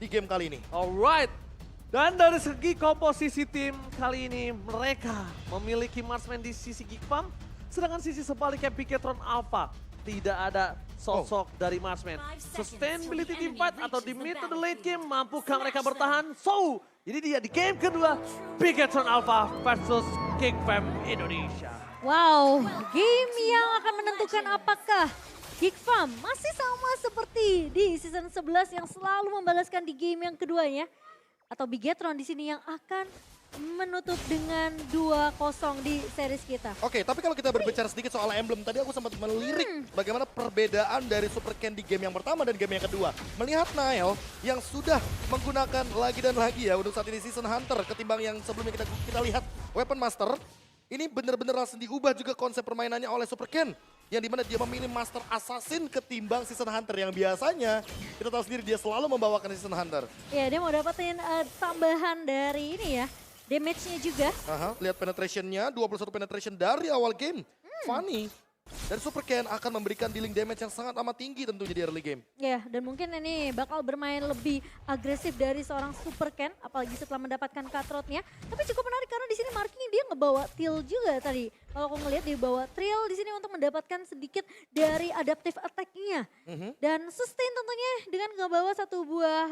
di game kali ini. Alright. Dan dari segi komposisi tim kali ini mereka memiliki marksman di sisi Geekfam. Sedangkan sisi sebaliknya Bigetron Alpha tidak ada sosok dari marksman. Sustainability team fight atau di mid to the late game mampukah mereka bertahan? So, ini dia di game kedua Bigetron Alpha versus Geekfam Indonesia. Wow, game yang akan menentukan apakah Geekfam masih sama seperti di season 11 yang selalu membalaskan di game yang keduanya. Atau Bigetron di sini yang akan menutup dengan 2-0 di series kita. Oke, tapi kalau kita berbicara sedikit soal emblem, tadi aku sempat melirik bagaimana perbedaan dari Super Ken di game yang pertama dan game yang kedua. Melihat Nile yang sudah menggunakan lagi dan lagi ya untuk saat ini Season Hunter ketimbang yang sebelumnya kita lihat Weapon Master. Ini benar-benar langsung diubah juga konsep permainannya oleh Super Ken. Yang dimana dia memilih Master Assassin ketimbang Season Hunter yang biasanya kita tahu sendiri dia selalu membawakan Season Hunter. Ya, dia mau dapetin tambahan dari ini ya, damage-nya juga. Aha, lihat penetrationnya, 21 penetration dari awal game. Funny. Dan Super Ken akan memberikan dealing damage yang sangat amat tinggi tentunya di early game. Ya, dan mungkin ini bakal bermain lebih agresif dari seorang Super Ken, apalagi setelah mendapatkan cutthroat-nya. Tapi cukup menarik karena di sini marking dia ngebawa Trill juga tadi. Kalau aku ngelihat dia bawa Trill di sini untuk mendapatkan sedikit dari adaptive attack-nya. Dan sustain tentunya dengan ngebawa satu buah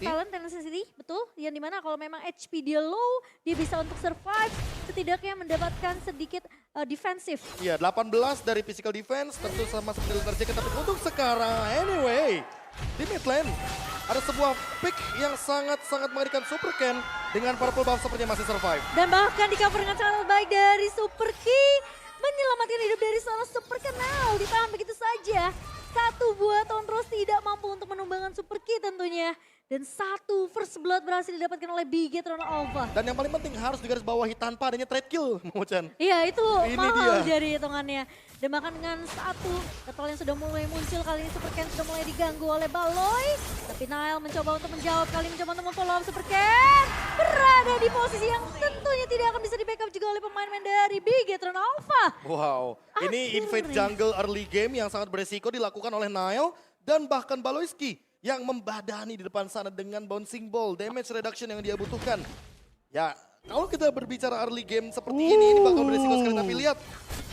talent Tenacity, betul. Yang dimana kalau memang HP dia low, dia bisa untuk survive, setidaknya mendapatkan sedikit defensif. Iya, 18 dari physical defense, tentu sama seperti Letter Jacket. Tapi untuk sekarang, anyway, di mid lane ada sebuah pick yang sangat-sangat mengerikan Super Ken dengan purple buff sepertinya masih survive. Dan bahkan di cover dengan sangat baik dari Super Key, menyelamatkan hidup dari seorang Super Ken. Now, ditahan begitu saja. Satu buah Tondros tidak mampu untuk menumbangkan Super Key tentunya. Dan satu first blood berhasil didapatkan oleh Bigetron Alpha. Dan yang paling penting harus digarisbawahi tanpa adanya trade kill, Mo-chan. Iya, itu Ini mahal dia. dari hitungannya. Dan bahkan dengan satu ketol yang sudah mulai muncul, kali ini Super Ken sudah mulai diganggu oleh Baloy. Tapi Nile mencoba untuk menjawab, kali ini mencoba untuk memfollow up Super Ken. Berada di posisi yang tentunya tidak akan bisa di backup juga oleh pemain-pemain dari Bigetron Alpha. Wow, ini invade jungle early game yang sangat beresiko dilakukan oleh Nile dan bahkan Baloyski yang membadani di depan sana dengan bouncing ball, damage reduction yang dia butuhkan. Ya, kalau kita berbicara early game seperti ini bakal beresiko sekali. Tapi lihat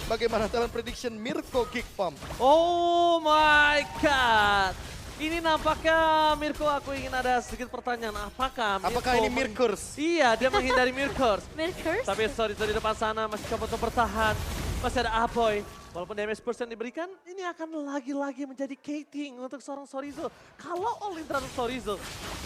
bagaimana talent prediction Mirko Geekfam. Oh my god. Ini nampaknya Mirko, aku ingin ada sedikit pertanyaan. Apakah ini Mirkurs? Iya, dia menghindari Mirkurs. Mirkurs? Tapi sorry di depan sana masih coba untuk bertahan. Masih ada Apoy. Walaupun damage persen diberikan, ini akan lagi-lagi menjadi cating untuk seorang Sorizo. Kalau all in terhadap Sorizo,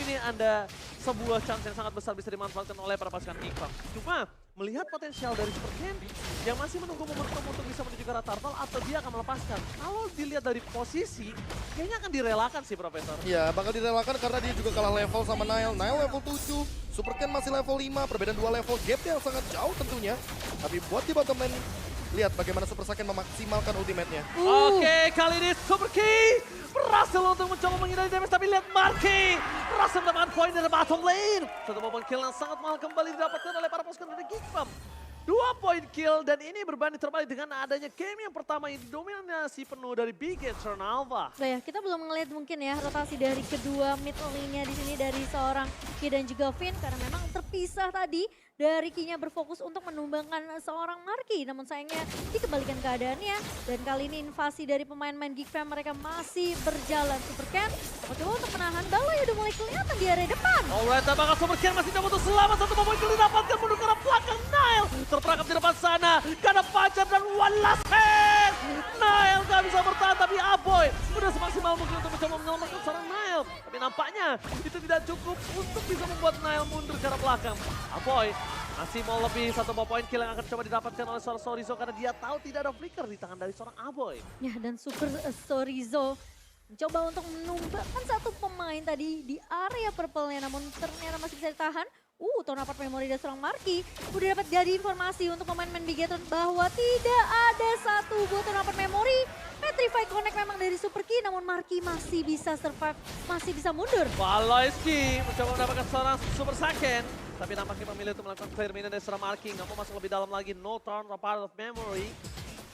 ini ada sebuah chance yang sangat besar bisa dimanfaatkan oleh para pasukan Geekfam. Cuma melihat potensial dari Super Ken yang masih menunggu momentum untuk bisa menuju ke arah turtle atau dia akan melepaskan. Kalau dilihat dari posisi, kayaknya akan direlakan sih Profesor. Ya, bakal direlakan karena dia juga kalah level sama Nile. Nile level 7, Super Ken masih level 5, perbedaan 2 level gap yang sangat jauh tentunya. Tapi buat di bottom lane, lihat bagaimana Super Saiyan memaksimalkan ultimate-nya. Oke, kali ini Super Key berhasil untuk mencoba menghindari damage, tapi lihat Marky berhasil mendapatkan poin dari bottom lane. Satu poin kill yang sangat mahal kembali didapatkan oleh para pasukan dari Geekfam. 2 poin kill dan ini berbanding terbalik dengan adanya game yang pertama yang didominasi penuh dari Bigetron Alpha. Nah ya, kita belum melihat mungkin ya rotasi dari kedua mid lane-nya di sini dari seorang Ki dan juga Finn karena memang terpisah tadi. Dari Ki-nya berfokus untuk menumbangkan seorang Marky. Namun sayangnya dikembalikan keadaannya. Dan kali ini invasi dari pemain-pemain Geekfam mereka masih berjalan. Super Ken coba untuk menahan. Baloy udah mulai kelihatan di area depan. Alright, apakah Super Ken masih coba untuk selamat? Satu poin kill didapatkan menuju ke arah belakang. Nile terperangkap di depan sana. Karena Fajar dan one last hit. Nile gak bisa bertahan tapi Aboy udah semaksimal mungkin untuk mencoba menyelamatkan seorang Nile. Tapi nampaknya itu tidak cukup untuk bisa membuat Nile mundur ke arah belakang. Aboy masih mau lebih, satu poin kill yang akan coba didapatkan oleh seorang Sorizo karena dia tahu tidak ada flicker di tangan dari seorang Aboy. Ya, dan Super Sorizo mencoba untuk menumbangkan satu pemain tadi di area purple-nya. Namun ternyata masih bisa ditahan. Tahun apart memori dari seorang Marky. Udah dapat jadi informasi untuk pemain-pemain Bigetron bahwa tidak ada satu buah tahun apart memori. Petrify Connect memang dari Super Key, namun Marky masih bisa survive, masih bisa mundur. Baloyski mencoba mendapatkan seorang Super Saiyan. Tapi nampaknya memilih untuk melakukan clear minion dari seorang Marky. Nggak mau masuk lebih dalam lagi, no turn apart of memory.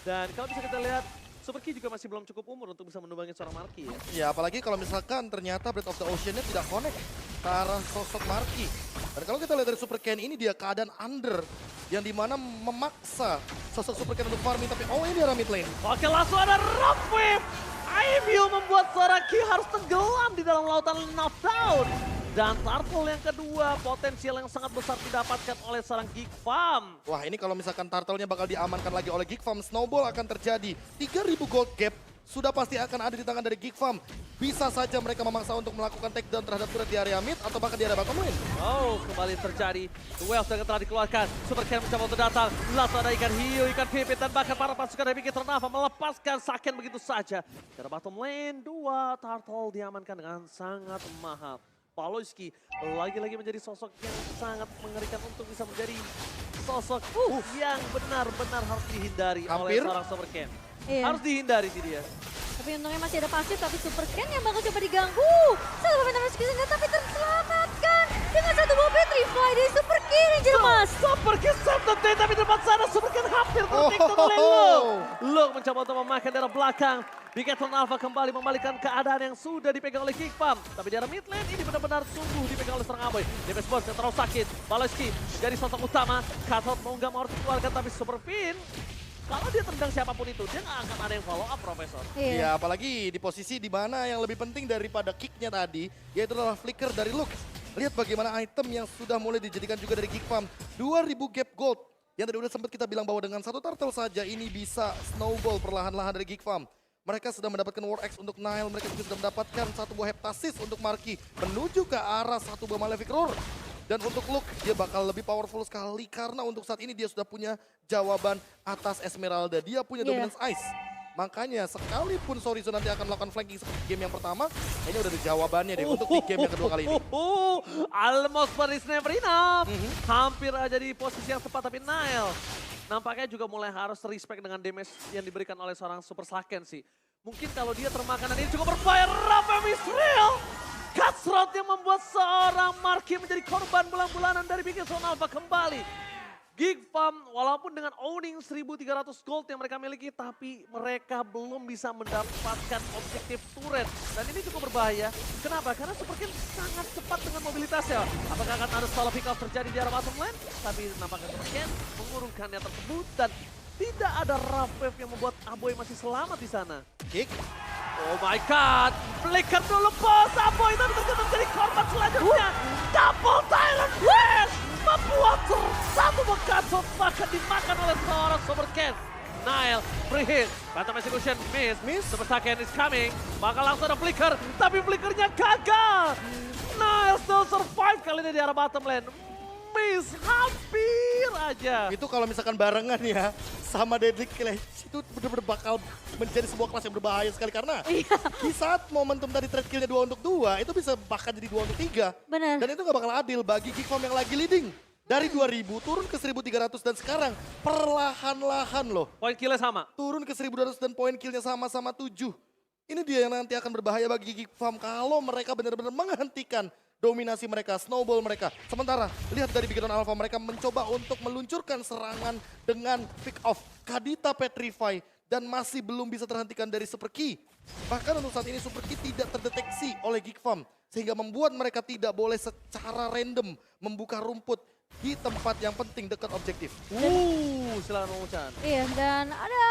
Dan kalau bisa kita lihat, Super Key juga masih belum cukup umur untuk bisa menumbangi seorang Marky ya. Ya apalagi kalau misalkan ternyata Breath of the Ocean-nya tidak connect ke arah sosok Marky. Dan kalau kita lihat dari Super Ken ini dia keadaan under yang dimana memaksa sosok Super Ken untuk farming, tapi oh ini arah mid lane. Oke, langsung ada Rock Whip. Ivy membuat seorang Key harus tenggelam di dalam lautan knockdown. Dan turtle yang kedua, potensial yang sangat besar didapatkan oleh seorang Geek Farm. Wah ini kalau misalkan turtle-nya bakal diamankan lagi oleh Geek Farm, snowball akan terjadi. 3.000 gold gap sudah pasti akan ada di tangan dari Geek Farm. Bisa saja mereka memaksa untuk melakukan takedown terhadap turret di area mid atau bahkan di area bottom lane. Oh, kembali terjadi. Wells yang telah dikeluarkan. Super Ken mencoba untuk datang. Langsung ada ikan hiu, ikan pipit, dan bahkan para pasukan dari Bigit Ternava melepaskan Saken begitu saja. Di area bottom lane, 2 turtle diamankan dengan sangat mahal. Paloyski lagi-lagi menjadi sosok yang sangat mengerikan untuk bisa menjadi sosok yang benar-benar harus dihindari oleh seorang Super Ken. Iya. Harus dihindari sih dia. Tapi untungnya masih ada pasif, tapi Super Ken yang bakal coba diganggu. Satu pemain terus kesini, tapi terselamatkan dengan satu buah Petrify dari Super Ken yang jelas. Super Ken save the day, tapi di depan sana Super Ken hampir tertikung oleh Luke. Luke mencoba untuk memakan dari belakang. Bigit Ternava kembali membalikkan keadaan yang sudah dipegang oleh Geek Farm. Tapi di arah mid lane ini benar-benar sungguh dipegang oleh seorang Aboy. Damage Burst yang terlalu sakit. Paloyski jadi sosok utama. Cutout mau nggak mau harus dikeluarkan, tapi Super Fin kalau dia tendang siapapun itu, dia nggak akan ada yang follow up, Profesor. Iya, apalagi di posisi di mana yang lebih penting daripada kicknya tadi, yaitu adalah flicker dari Luke. Lihat bagaimana item yang sudah mulai dijadikan juga dari Geek Farm. 2.000 gap gold. Yang tadi udah sempat kita bilang bahwa dengan satu turtle saja ini bisa snowball perlahan-lahan dari Geek Farm. Mereka sudah mendapatkan War Axe untuk Nile, mereka juga sudah mendapatkan satu buah Heptasis untuk Marky. Menuju ke arah satu buah Malefic Roar. Dan untuk Luke, dia bakal lebih powerful sekali karena untuk saat ini dia sudah punya jawaban atas Esmeralda. Dia punya Dominance Ice. Makanya sekalipun Sorizo nanti akan melakukan flanking seperti game yang pertama, kayaknya udah ada jawabannya deh untuk di game yang kedua kali ini. Almost but it's never enough. Hampir aja di posisi yang tepat, tapi Nile nampaknya juga mulai harus respect dengan damage yang diberikan oleh seorang Super Saken sih. Mungkin kalau dia termakan dan ini cukup berbahaya. Rafa Misrael. Cutthroat yang membuat seorang Marky menjadi korban bulan-bulanan dari Bigit Ternava kembali. Geek Farm walaupun dengan owning 1.300 gold yang mereka miliki, tapi mereka belum bisa mendapatkan objektif turret. Dan ini cukup berbahaya. Kenapa? Karena Super Ken sangat cepat dengan mobilitasnya. Apakah akan ada solo pick off terjadi di arah bottom lane? Tapi nampaknya Super Ken mengurungkannya tersebut dan tidak ada Rough Wave yang membuat Aboy masih selamat di sana. Kick. Oh my god, flicker dulu bos, Aboy tapi ternyata menjadi korban selanjutnya. Double Tyrant Flash membuat satu bekas bahkan dimakan oleh seorang Super Ken. Nile, free hit, Phantom Execution, miss, Super Saken is coming. Bakal langsung ada flicker, tapi flickernya gagal. Nile still survive kali ini di arah bottom lane. Miss, hampir aja. Itu kalau misalkan barengan ya sama Deadly Clash itu benar-benar bakal menjadi sebuah kelas yang berbahaya sekali karena di saat momentum tadi trade killnya 2 untuk 2 itu bisa bahkan jadi 2 untuk 3. Benar. Dan itu gak bakal adil bagi Geek Farm yang lagi leading. Dari 2.000 turun ke 1.300 dan sekarang perlahan-lahan loh. Poin killnya sama. Turun ke 1.200 dan poin killnya sama-sama 7. Ini dia yang nanti akan berbahaya bagi Geek Farm kalau mereka benar-benar menghentikan dominasi mereka, snowball mereka. Sementara, lihat dari Bigit Alpha mereka mencoba untuk meluncurkan serangan dengan pick off Kadita Petrify dan masih belum bisa terhentikan dari Super Key. Bahkan untuk saat ini Super Key tidak terdeteksi oleh Geek Farm sehingga membuat mereka tidak boleh secara random membuka rumput di tempat yang penting dekat objektif. Silakan Mang Ucan. Iya, dan ada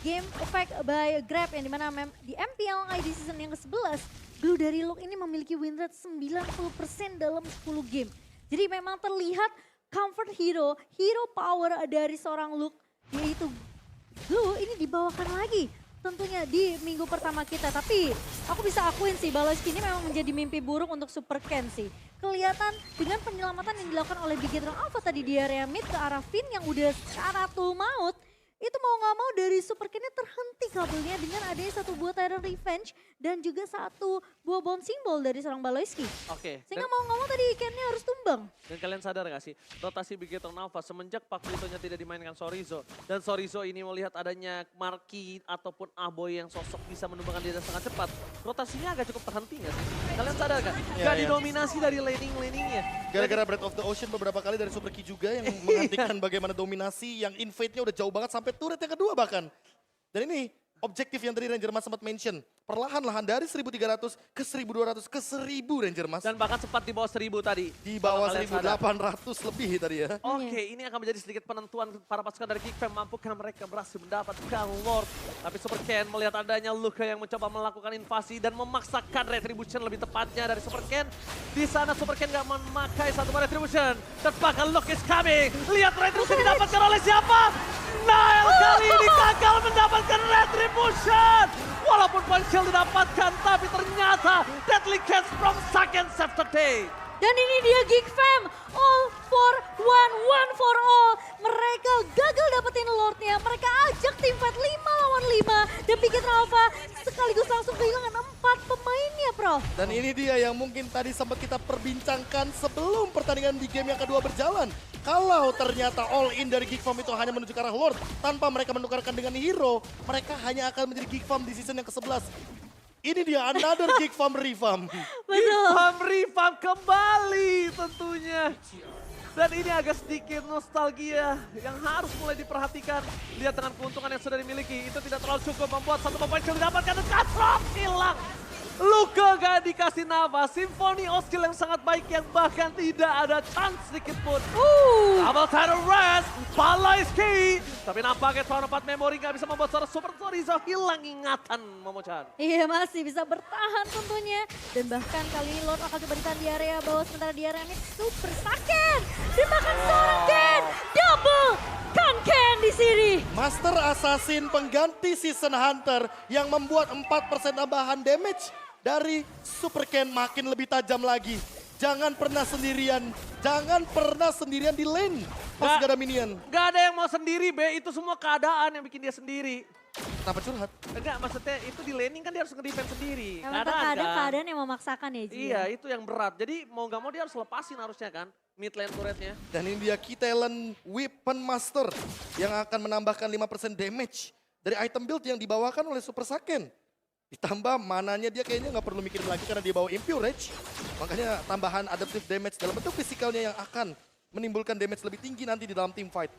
game effect by Grab yang dimana di MPLI di season yang ke-11, Blue dari Luke ini memiliki win rate 90% dalam 10 game. Jadi memang terlihat comfort hero power dari seorang Luke, yaitu Blue ini dibawakan lagi tentunya di minggu pertama kita. Tapi aku bisa akuin sih, Paloyski ini memang menjadi mimpi buruk untuk Super Ken sih. Kelihatan dengan penyelamatan yang dilakukan oleh Bigit Alpha tadi di area mid ke arah Finn yang udah syaratul maut. Itu mau nggak mau dari Super Ken-nya terhenti kabelnya dengan adanya satu buah Tyrant Revenge dan juga satu buah bouncing ball dari seorang Paloyski. Oke. Sehingga mau nggak mau tadi Ken-nya harus tumbang. Dan kalian sadar gak sih, rotasi Bigit Alpha semenjak Pakuitonya tidak dimainkan Sorizo. Dan Sorizo ini melihat adanya Marky ataupun Aboy yang sosok bisa menumbangkan dia sangat cepat. Rotasinya agak cukup terhenti gak sih? Kalian sadar gak? Gak didominasi dari laning-laningnya. Gara-gara Breath of the Ocean beberapa kali dari Super Key juga yang menghentikan bagaimana dominasi yang invade-nya udah jauh banget sampai turret yang kedua bahkan. Dan ini objektif yang tadi Ranger Mas sempat mention. Perlahan-lahan dari 1.300 ke 1.200 ke 1.000 Ranger Mas. Dan bahkan sempat di bawah 1000 tadi. Di bawah Kalau kalian sadar. 1.800 lebih tadi ya. Oke, ini akan menjadi sedikit penentuan para pasukan dari Geek Fam. Mampukah mereka berhasil mendapatkan Lord? Tapi Super Ken melihat adanya Luka yang mencoba melakukan invasi dan memaksakan Retribution lebih tepatnya dari Super Ken. Di sana Super Ken gak memakai satu Retribution. Dan bahkan Luke is coming. Lihat Retribution didapatkan oleh siapa? Nile kali ini gagal mendapatkan Retribution. Walaupun point kill didapatkan, tapi ternyata Deadly Catch from second save today. Dan ini dia Geek Fam, all for one for all. Mereka gagal dapetin Lordnya, mereka ajak tim fight 5 lawan 5. Dan Bigetron Alpha sekaligus langsung kehilangan 4 pemainnya, Prof. Dan ini dia yang mungkin tadi sempat kita perbincangkan sebelum pertandingan di game yang kedua berjalan. Kalau ternyata all in dari Geek Fam itu hanya menuju ke arah Lord tanpa mereka menukarkan dengan hero, mereka hanya akan menjadi Geek Fam di season yang ke-11. Ini dia another Geek Fam revamp. Betul. Revamp kembali tentunya. Dan ini agak sedikit nostalgia yang harus mulai diperhatikan. Lihat dengan keuntungan yang sudah dimiliki, itu tidak terlalu cukup membuat satu pemain kill didapatkan dan Katrop hilang. Luka gak dikasih nafas, Symphony skill yang sangat baik yang bahkan tidak ada chance sedikit pun. Double Terror Rest, Palaiski. Tapi nampaknya Tower 4 Memory gak bisa membuat seorang Super Chorizo hilang ingatan, Momochan. Iya, masih bisa bertahan tentunya. Dan bahkan kali ini Lord akan coba ditahan di area bawah, sementara di area ini super sakit. Dan bahkan seorang Ken, double Ken di sini. Master Assassin pengganti Season Hunter yang membuat 4% tambahan damage dari Super Ken makin lebih tajam lagi. Jangan pernah sendirian di lane pas gak ada minion. Gak ada yang mau sendiri, Be. Itu semua keadaan yang bikin dia sendiri. Kenapa curhat? Enggak, maksudnya itu di laning kan dia harus nge-defense sendiri. Emang terkadang keadaan yang memaksakan ya, Ji. Iya, itu yang berat. Jadi mau gak mau dia harus lepasin harusnya kan, mid lane turretnya. Dan ini dia Kitelen Weapon Master yang akan menambahkan 5% damage dari item build yang dibawakan oleh Super Saiyan. Ditambah mananya dia kayaknya nggak perlu mikirin lagi karena dia bawa Impure Rage. Makanya tambahan adaptive damage dalam bentuk fisikalnya yang akan menimbulkan damage lebih tinggi nanti di dalam team fight.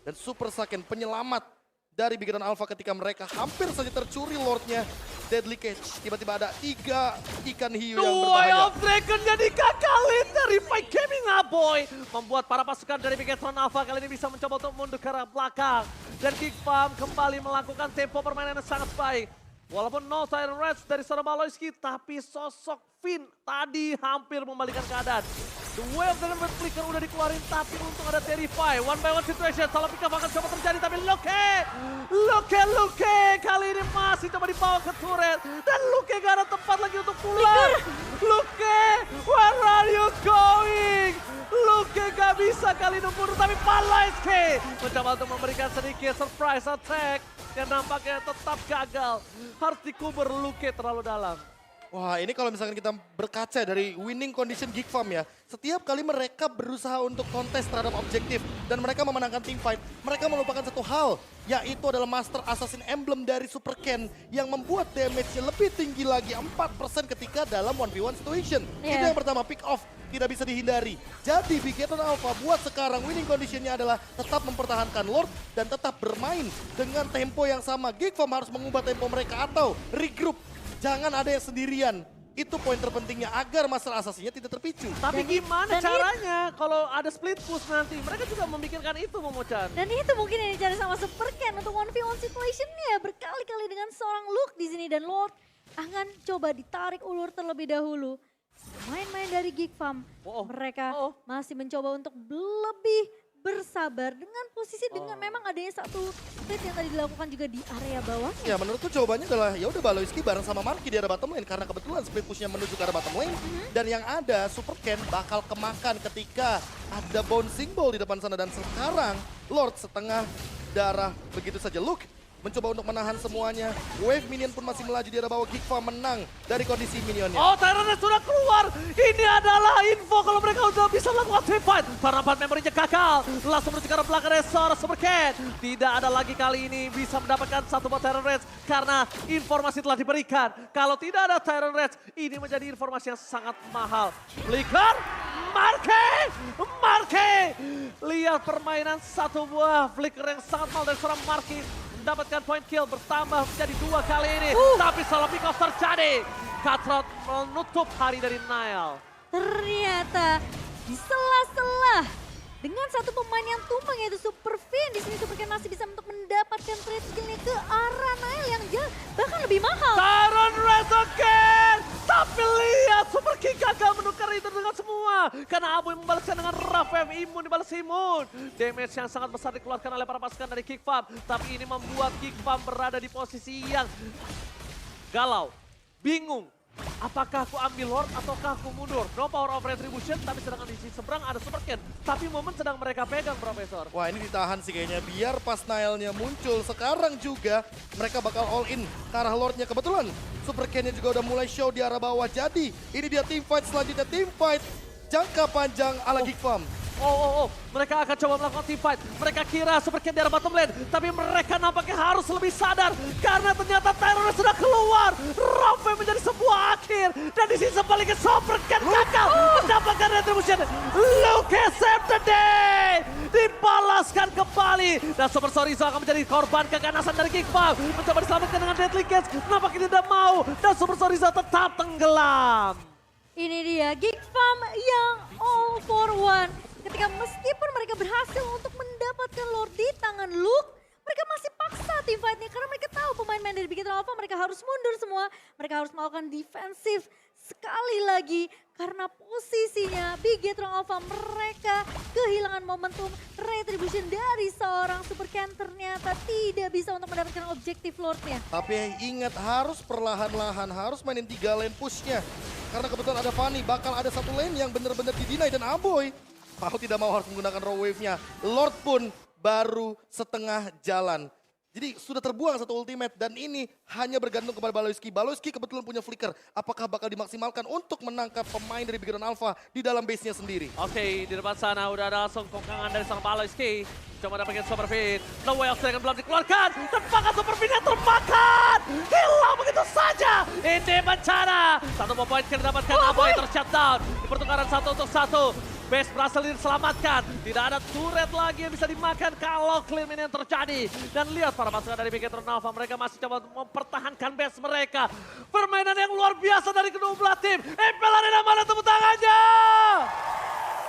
Dan Super Saiyan penyelamat dari Bigetron Alpha ketika mereka hampir saja tercuri Lordnya Deadly Catch. Tiba-tiba ada 3 ikan hiu yang Way berbahaya. of Dragon jadi gagalin dari Fight Gaming Aboy. Membuat para pasukan dari Bigetron Alpha kali ini bisa mencoba untuk mundur ke arah belakang. Dan Geek Fam kembali melakukan tempo permainan yang sangat baik. Walaupun no Siren Reds dari seorang Balojski, tapi sosok Finn tadi hampir membalikan keadaan. The Way of Dragon with Flicker udah dikeluarin, tapi untung ada Terrify. One by one situation, salah pick up akan coba terjadi, tapi Luke kali ini masih coba dibawa ke turret. Dan Luke gak ada tempat lagi untuk pulang. Luke, where are you going? Luke gak bisa kali ini mundur, tapi Palaiski mencoba untuk memberikan sedikit surprise attack. Yang nampaknya tetap gagal. Harus dikubur Luke terlalu dalam. Wah, ini kalau misalkan kita berkaca dari winning condition Geek Fam ya, setiap kali mereka berusaha untuk kontes terhadap objektif dan mereka memenangkan team fight, mereka melupakan satu hal, yaitu adalah Master Assassin Emblem dari Super Ken yang membuat damage-nya lebih tinggi lagi 4% ketika dalam 1v1 situation. Itu yang pertama, pick off tidak bisa dihindari. Jadi Bigetron Alpha buat sekarang winning conditionnya adalah tetap mempertahankan Lord dan tetap bermain dengan tempo yang sama. Geek Fam harus mengubah tempo mereka atau regroup. Jangan ada yang sendirian. Itu poin terpentingnya agar Master Assassinnya tidak terpicu. Tapi gimana caranya kalau ada split push nanti? Mereka juga memikirkan itu, Momochan. Dan itu mungkin yang dicari sama Super Ken untuk 1v1 situationnya berkali-kali dengan seorang Luke di sini. Dan Lord akan coba ditarik ulur terlebih dahulu. Main-main dari Geek Fam, mereka masih mencoba untuk lebih bersabar dengan posisi dengan memang adanya satu split yang tadi dilakukan juga di area bawah. Ya menurutku jawabannya adalah ya udah Balojski bareng sama Marky di area bottom lane karena kebetulan split pushnya menuju ke arah bottom lane dan yang ada Super Ken bakal kemakan ketika ada bouncing ball di depan sana dan sekarang Lord setengah darah begitu saja. Luke mencoba untuk menahan semuanya. Wave minion pun masih melaju di arah bawah. Geek Fam menang dari kondisi minionnya. Oh, Tyrant sudah keluar. Ini adalah info kalau mereka sudah bisa melakukan team fight. Karena 4 memorinya gagal. Langsung menuju ke arah belakang dari seorang Super Ken. Tidak ada lagi kali ini bisa mendapatkan satu buat Tyrant Reds karena informasi telah diberikan. Kalau tidak ada Tyrant Reds, ini menjadi informasi yang sangat mahal. Flicker, Marky! Lihat permainan satu buah flicker yang sangat mahal dari seorang Marky. mendapatkan point kill bertambah menjadi 2 kali ini. Tapi solo pick off terjadi. Cutthroat menutup hari dari Nile. Ternyata di sela-sela dengan satu pemain yang tumbang yaitu Super Fin. Di sini Super Ken masih bisa untuk mendapatkan trade skillnya ke arah Nile yang bahkan lebih mahal. Tyron Resoken! Tapi lihat Super King gagal menukar itu dengan semua. Karena Aboy membalaskan dengan Rafem, imun dibalas imun. Damage yang sangat besar dikeluarkan oleh para pasukan dari Kick Farm. Tapi ini membuat Kick Farm berada di posisi yang galau, bingung. Apakah aku ambil Lord ataukah aku mundur? No power of retribution, tapi sedangkan di sisi seberang ada Super Ken. Tapi momen sedang mereka pegang, Profesor. Wah, ini ditahan sih kayaknya. Biar pas Nile-nya muncul, sekarang juga mereka bakal all in ke arah Lord-nya. Kebetulan Super Ken-nya juga udah mulai show di arah bawah. Jadi, ini dia team fight selanjutnya. Team fight jangka panjang ala Geek Farm. Mereka akan coba melakukan team fight. Mereka kira Super Ken di arah bottom lane, tapi mereka nampaknya harus lebih sadar karena ternyata teror sudah keluar. Rafe menjadi sebuah akhir dan di sisi sebaliknya Super Ken gagal mendapatkan retribution. Luke save the day dibalaskan kembali dan Super Sorizo akan menjadi korban keganasan dari Geek Farm. Mencoba diselamatkan dengan Deadly Gates, nampaknya tidak mau dan Super Sorizo tetap tenggelam. Ini dia Geek Farm yang all for one. Ketika meskipun mereka berhasil untuk mendapatkan Lord di tangan Luke, mereka masih paksa team fight-nya karena mereka tahu pemain-pemain dari Big Hero Alpha mereka harus mundur semua. Mereka harus melakukan defensif sekali lagi karena posisinya Big Hero Alpha mereka kehilangan momentum retribution dari seorang Super Ken ternyata tidak bisa untuk mendapatkan objektif Lord-nya. Tapi ingat harus perlahan-lahan, harus mainin 3 lane push-nya. Karena kebetulan ada Fanny, bakal ada satu lane yang benar-benar di-deny dan Aboy mau tidak mau harus menggunakan raw wave-nya. Lord pun baru setengah jalan. Jadi sudah terbuang satu ultimate dan ini hanya bergantung kepada Baloyski. Baloyski kebetulan punya flicker. Apakah bakal dimaksimalkan untuk menangkap pemain dari Big Hero Alpha di dalam base-nya sendiri? Oke, di depan sana udah ada langsung kongkangan dari sang Baloyski. Coba dapetin Super Fin. No way of second belum dikeluarkan. Dan bahkan Super Fin-nya termakan. Hilang begitu saja. Ini bencana. Satu poin kill didapatkan Aboy tershutdown. Di pertukaran 1 untuk 1. Base berhasil diselamatkan. Tidak ada turret lagi yang bisa dimakan kalau clean ini yang terjadi. Dan lihat para pasukan dari Big Hero Alpha. Mereka masih coba mempertahankan base mereka. Permainan yang luar biasa dari kedua belah tim. Impel Arena mana tepuk tangannya?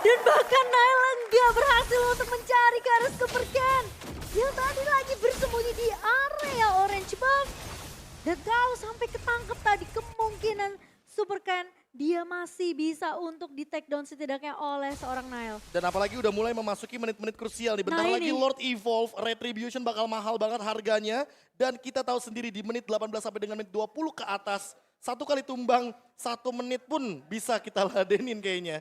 Dan bahkan Nile nggak berhasil untuk mencari ke arah Super Ken yang tadi lagi bersembunyi di area orange buff. Dan kalau sampai ketangkep tadi kemungkinan Super Ken dia masih bisa untuk di take down setidaknya oleh seorang Nile. Dan apalagi udah mulai memasuki menit-menit krusial nih. Bentar lagi Lord Evolve, Retribution bakal mahal banget harganya. Dan kita tahu sendiri di menit 18 sampai dengan menit 20 ke atas. Satu kali tumbang, 1 menit pun bisa kita ladenin kayaknya.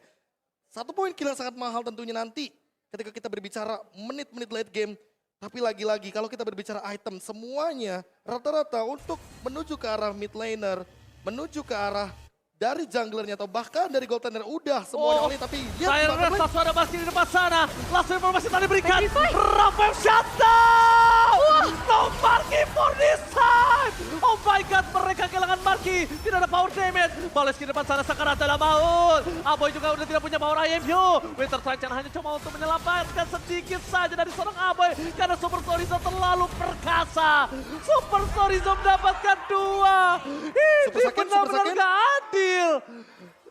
1 poin kill yang sangat mahal tentunya nanti ketika kita berbicara menit-menit late game. Tapi lagi-lagi kalau kita berbicara item semuanya rata-rata untuk menuju ke arah mid laner, menuju ke arah dari junglernya atau bahkan dari gold laner udah semuanya oli tapi lihat ada Basti di depan sana. Langsung informasi tadi berikan. Rafael shutdown. No Marky for this time. Oh my god, mereka kehilangan Marky. Tidak ada power damage. Baloyski di depan sana sekarat dalam maut. Aboy juga udah tidak punya power IMU. Winter Titan hanya coba untuk menyelamatkan sedikit saja dari seorang Aboy karena Super Sorizo terlalu perkasa. Super Sorizo mendapatkan 2. Ini benar-benar gak adil.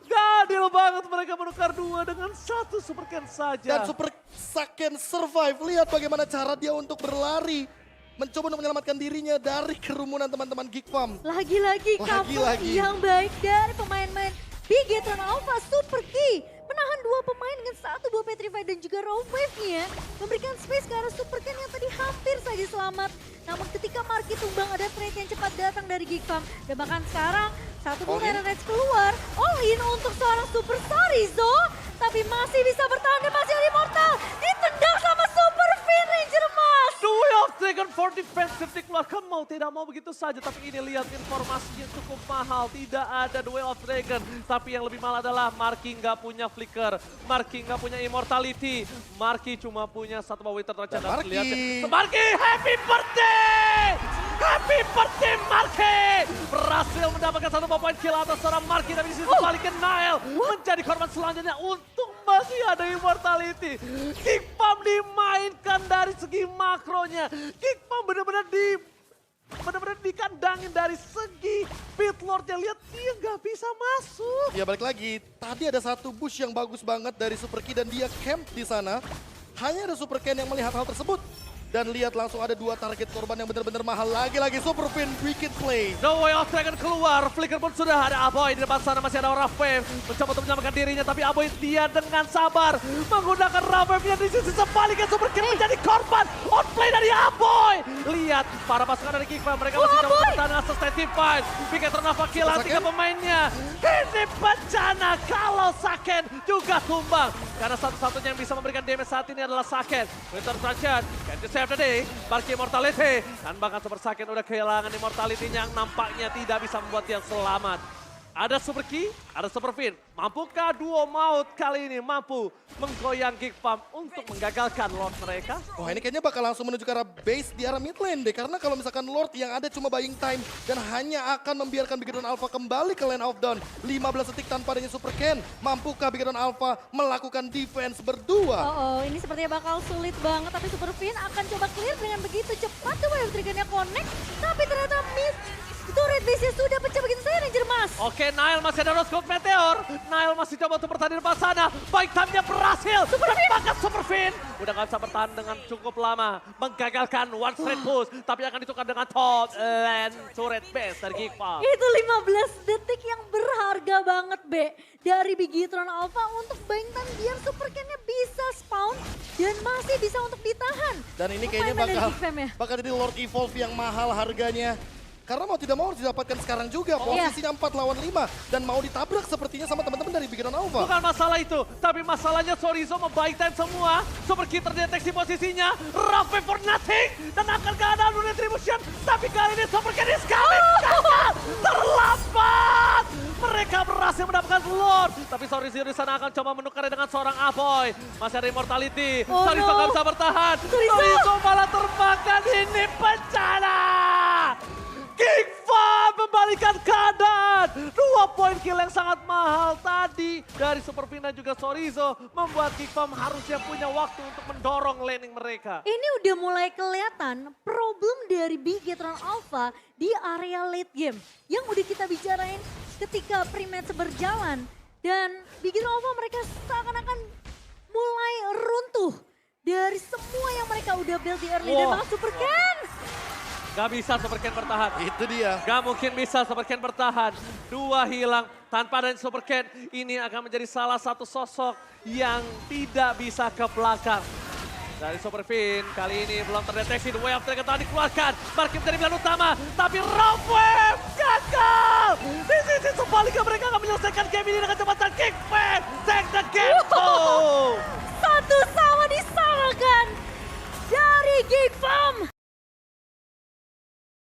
Gak adil banget mereka menukar 2 dengan 1 Super Ken saja. Dan Super Ken survive. Lihat bagaimana cara dia untuk berlari. Mencoba untuk menyelamatkan dirinya dari kerumunan teman-teman Geek Farm. Lagi-lagi cover yang baik dari pemain-pemain Big Hero Alpha Super Key. Menahan 2 pemain dengan 1 buah Petrify dan juga Raw Wave-nya. Memberikan space ke arah Super Ken yang tadi hampir saja selamat. Namun ketika Marky tumbang ada trade yang cepat datang dari Geek Farm. Dan bahkan sekarang 1 buah Terran Rage keluar. All in untuk seorang Super Sorizo. Tapi masih bisa bertahan dan masih ada Immortal. Ditendang sama Super Fin Ranger Emas. Way of Dragon for defensive dikeluarkan mau tidak mau begitu saja. Tapi ini lihat informasinya cukup mahal. Tidak ada Duel of Dragon. Tapi yang lebih mahal adalah Marky nggak punya flicker. Marky nggak punya immortality. Marky cuma punya 1 buah Winter Torch. Marky Happy birthday! Happy birthday Marky! Berhasil mendapatkan satu poin kill atas seorang Marky, tapi di sisi sebaliknya Nile menjadi korban selanjutnya. Untung masih ada Immortality. Kickpam dimainkan dari segi makronya. Kickpam benar-benar dikandangin dari segi Pitlordnya. Lihat dia nggak bisa masuk. Ya balik lagi, tadi ada satu push yang bagus banget dari Super Key dan dia camp di sana. Hanya ada Super Ken yang melihat hal tersebut. Dan lihat langsung ada 2 target korban yang benar-benar mahal. Lagi-lagi Super Fin, wicked play. No way of Dragon keluar, Flicker pun sudah ada Aboy. Di depan sana masih ada Rafwave. Mencoba untuk menyelamatkan dirinya, tapi Aboy dia dengan sabar menggunakan Rafwave-nya di sisi sebaliknya. Super King menjadi korban outplay dari Aboy. Lihat, para pasukan dari Kickfam, mereka masih coba bertahan dengan sustainable fight. Bikin Nova kill 3 pemainnya. Ini bencana kalau Saken juga tumbang. Karena satu-satunya yang bisa memberikan damage saat ini adalah Saken. Winter Trajan, can you save the day? Marky Immortality. Dan bahkan Super Saken udah kehilangan Immortality-nya yang nampaknya tidak bisa membuat dia selamat. Ada Super Key, ada Super Fin. Mampukah duo maut kali ini mampu menggoyang Kickpam untuk menggagalkan Lord mereka? Wah ini kayaknya bakal langsung menuju ke arah base di arah mid lane deh. Karena kalau misalkan Lord yang ada cuma buying time dan hanya akan membiarkan Bigodon Alpha kembali ke lane of down. 15 detik tanpa adanya Super Ken. Mampukah Bigodon Alpha melakukan defense berdua? Oh, ini sepertinya bakal sulit banget. Tapi Super Fin akan coba clear dengan begitu cepat. Tuh wave triggernya connect. Tapi ternyata miss. Turret base-nya sudah pecah begitu saja Ranger Mas. Oke, Nile masih ada Rose Gold Meteor. Nile masih coba untuk bertahan di depan sana. Baik time-nya berhasil. Bahkan Super Fin udah gak bisa bertahan dengan cukup lama. Menggagalkan one straight push. Tapi akan ditukar dengan top lane turret base dari Kickpam. Itu 15 detik yang berharga banget, Be. Dari Bigetron Alpha untuk buying time biar Super Ken-nya bisa spawn dan masih bisa untuk ditahan. Dan ini kayaknya Pemain dari bakal Kickfam ya? jadi Lord Evolve yang mahal harganya. Karena mau tidak mau harus didapatkan sekarang juga. Posisinya 4 lawan 5. Dan mau ditabrak sepertinya sama teman-teman dari Bigodon Alpha. Bukan masalah itu, tapi masalahnya Sorizo membaik time semua. Super Key terdeteksi posisinya. Rafe for nothing. Dan akan keadaan retribution. Tapi kali ini Super Key is coming. Gagal. Terlambat. Mereka berhasil mendapatkan Lord. Tapi Sorizo di sana akan coba menukarnya dengan seorang Aboy. Masih ada Immortality. Oh, Sorizo no. nggak bisa bertahan. Sorizo. Sorizo malah termakan. Ini bencana. Kickfam membalikan keadaan. 2 poin kill yang sangat mahal tadi dari Super Fin dan juga Sorizo membuat Kickfam harusnya punya waktu untuk mendorong laning mereka. Ini udah mulai kelihatan problem dari Bigetron Alpha di area late game. Yang udah kita bicarain ketika pre-match berjalan. Dan Bigetron Alpha mereka seakan-akan mulai runtuh dari semua yang mereka udah build di early. Dan bahkan Super Ken. Gak bisa Super Ken bertahan. Itu dia. Gak mungkin bisa Super Ken bertahan. 2 hilang tanpa adanya Super Ken. Ini akan menjadi salah satu sosok yang tidak bisa ke belakang. Dari Super Fin kali ini belum terdeteksi. The Wave Dragon telah dikeluarkan. Marky menjadi pilihan utama. Tapi Rough Wave gagal. Di sisi sebaliknya mereka akan menyelesaikan game ini dengan cepat. Kickback. Take the game. Oh. Satu sama disalahkan dari Kickfam.